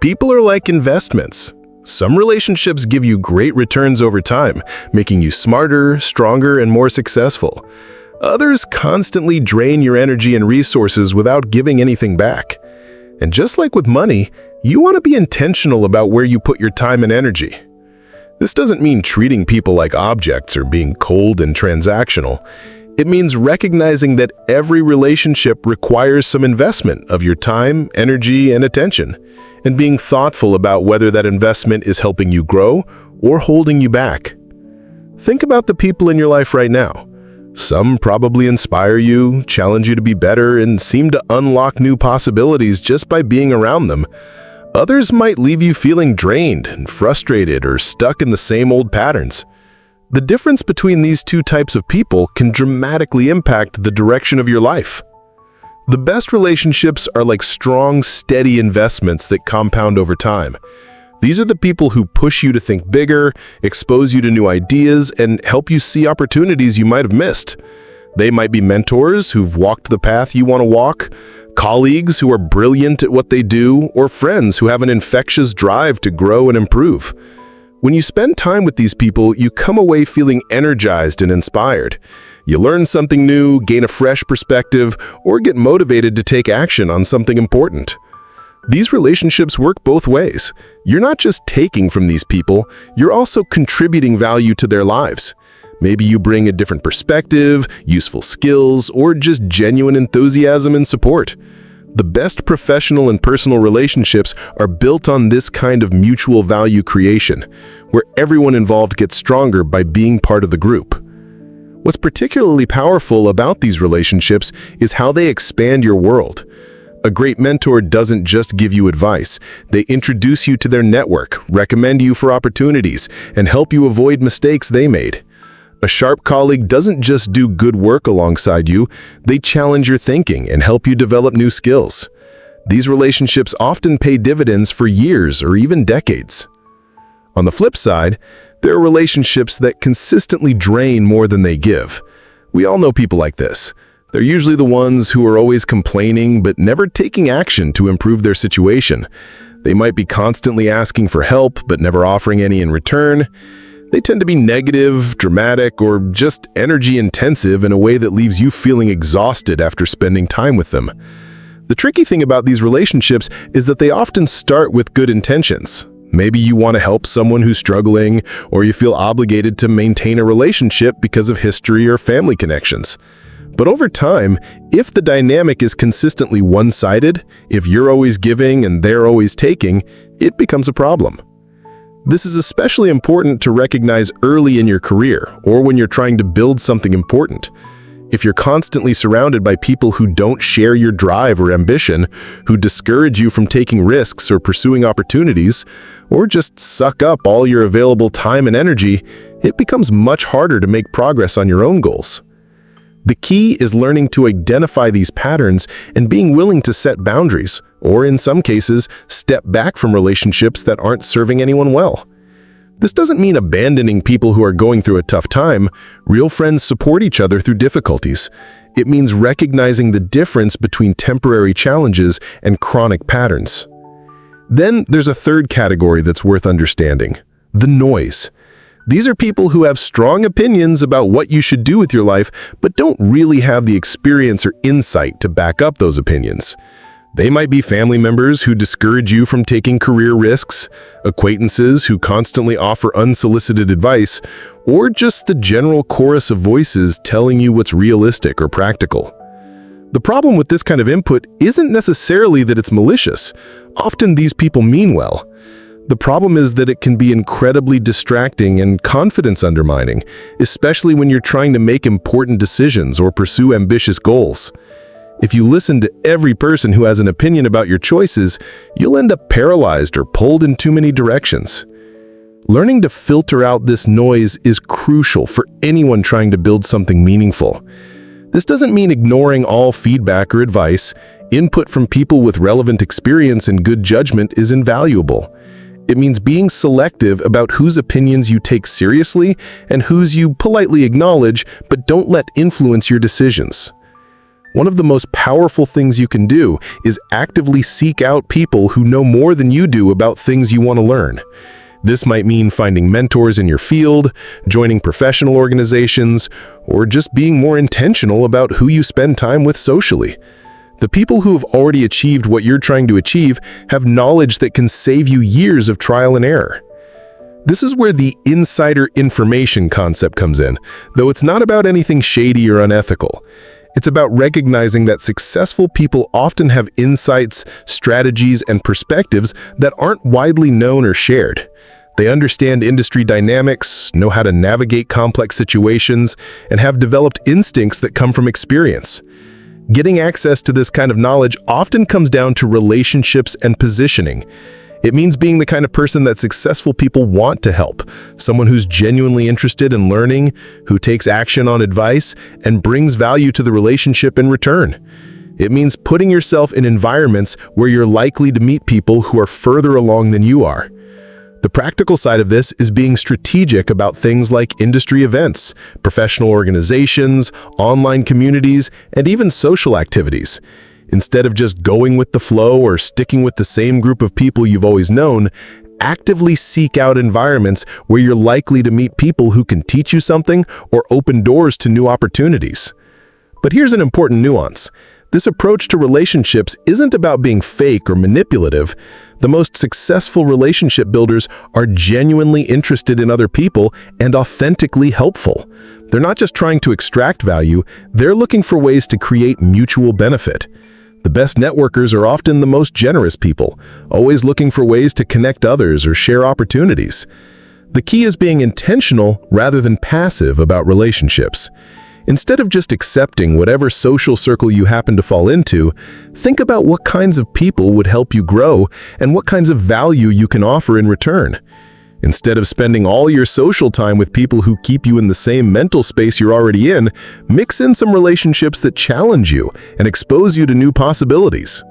People are like investments. Some relationships give you great returns over time, making you smarter, stronger, and more successful. Others constantly drain your energy and resources without giving anything back. And just like with money, you want to be intentional about where you put your time and energy. This doesn't mean treating people like objects or being cold and transactional. It means recognizing that every relationship requires some investment of your time, energy, and attention, and being thoughtful about whether that investment is helping you grow or holding you back. Think about the people in your life right now. Some probably inspire you, challenge you to be better, and seem to unlock new possibilities just by being around them. Others might leave you feeling drained and frustrated or stuck in the same old patterns. The difference between these two types of people can dramatically impact the direction of your life. The best relationships are like strong, steady investments that compound over time. These are the people who push you to think bigger, expose you to new ideas, and help you see opportunities you might have missed. They might be mentors who've walked the path you want to walk, colleagues who are brilliant at what they do, or friends who have an infectious drive to grow and improve. When you spend time with these people, you come away feeling energized and inspired. You learn something new, gain a fresh perspective, or get motivated to take action on something important. These relationships work both ways. You're not just taking from these people, you're also contributing value to their lives. Maybe you bring a different perspective, useful skills, or just genuine enthusiasm and support. The best professional and personal relationships are built on this kind of mutual value creation, where everyone involved gets stronger by being part of the group. What's particularly powerful about these relationships is how they expand your world. A great mentor doesn't just give you advice. They introduce you to their network, recommend you for opportunities, and help you avoid mistakes they made. A sharp colleague doesn't just do good work alongside you, they challenge your thinking and help you develop new skills. These relationships often pay dividends for years or even decades. On the flip side, there are relationships that consistently drain more than they give. We all know people like this. They're usually the ones who are always complaining but never taking action to improve their situation. They might be constantly asking for help but never offering any in return. They tend to be negative, dramatic, or just energy-intensive in a way that leaves you feeling exhausted after spending time with them. The tricky thing about these relationships is that they often start with good intentions. Maybe you want to help someone who's struggling, or you feel obligated to maintain a relationship because of history or family connections. But over time, if the dynamic is consistently one-sided, if you're always giving and they're always taking, it becomes a problem. This is especially important to recognize early in your career or when you're trying to build something important. If you're constantly surrounded by people who don't share your drive or ambition, who discourage you from taking risks or pursuing opportunities, or just suck up all your available time and energy, it becomes much harder to make progress on your own goals. The key is learning to identify these patterns and being willing to set boundaries, or in some cases, step back from relationships that aren't serving anyone well. This doesn't mean abandoning people who are going through a tough time. Real friends support each other through difficulties. It means recognizing the difference between temporary challenges and chronic patterns. Then there's a third category that's worth understanding: the noise. These are people who have strong opinions about what you should do with your life, but don't really have the experience or insight to back up those opinions. They might be family members who discourage you from taking career risks, acquaintances who constantly offer unsolicited advice, or just the general chorus of voices telling you what's realistic or practical. The problem with this kind of input isn't necessarily that it's malicious. Often these people mean well. The problem is that it can be incredibly distracting and confidence undermining, especially when you're trying to make important decisions or pursue ambitious goals. If you listen to every person who has an opinion about your choices, you'll end up paralyzed or pulled in too many directions. Learning to filter out this noise is crucial for anyone trying to build something meaningful. This doesn't mean ignoring all feedback or advice. Input from people with relevant experience and good judgment is invaluable. It means being selective about whose opinions you take seriously and whose you politely acknowledge but don't let influence your decisions. One of the most powerful things you can do is actively seek out people who know more than you do about things you want to learn. This might mean finding mentors in your field, joining professional organizations, or just being more intentional about who you spend time with socially. The people who have already achieved what you're trying to achieve have knowledge that can save you years of trial and error. This is where the insider information concept comes in, though it's not about anything shady or unethical. It's about recognizing that successful people often have insights, strategies, and perspectives that aren't widely known or shared. They understand industry dynamics, know how to navigate complex situations, and have developed instincts that come from experience. Getting access to this kind of knowledge often comes down to relationships and positioning. It means being the kind of person that successful people want to help, someone who's genuinely interested in learning, who takes action on advice, and brings value to the relationship in return. It means putting yourself in environments where you're likely to meet people who are further along than you are. The practical side of this is being strategic about things like industry events, professional organizations, online communities, and even social activities. Instead of just going with the flow or sticking with the same group of people you've always known, actively seek out environments where you're likely to meet people who can teach you something or open doors to new opportunities. But here's an important nuance. This approach to relationships isn't about being fake or manipulative. The most successful relationship builders are genuinely interested in other people and authentically helpful. They're not just trying to extract value, they're looking for ways to create mutual benefit. The best networkers are often the most generous people, always looking for ways to connect others or share opportunities. The key is being intentional rather than passive about relationships. Instead of just accepting whatever social circle you happen to fall into, think about what kinds of people would help you grow and what kinds of value you can offer in return. Instead of spending all your social time with people who keep you in the same mental space you're already in, mix in some relationships that challenge you and expose you to new possibilities.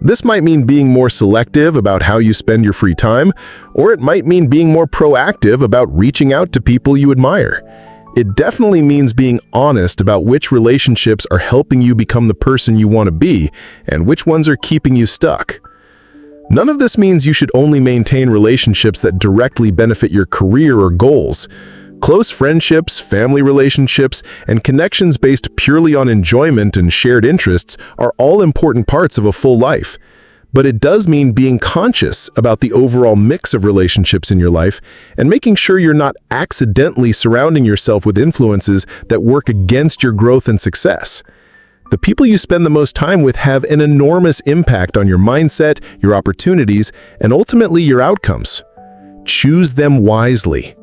This might mean being more selective about how you spend your free time, or it might mean being more proactive about reaching out to people you admire. It definitely means being honest about which relationships are helping you become the person you want to be and which ones are keeping you stuck. None of this means you should only maintain relationships that directly benefit your career or goals. Close friendships, family relationships, and connections based purely on enjoyment and shared interests are all important parts of a full life. But it does mean being conscious about the overall mix of relationships in your life and making sure you're not accidentally surrounding yourself with influences that work against your growth and success. The people you spend the most time with have an enormous impact on your mindset, your opportunities, and ultimately your outcomes. Choose them wisely.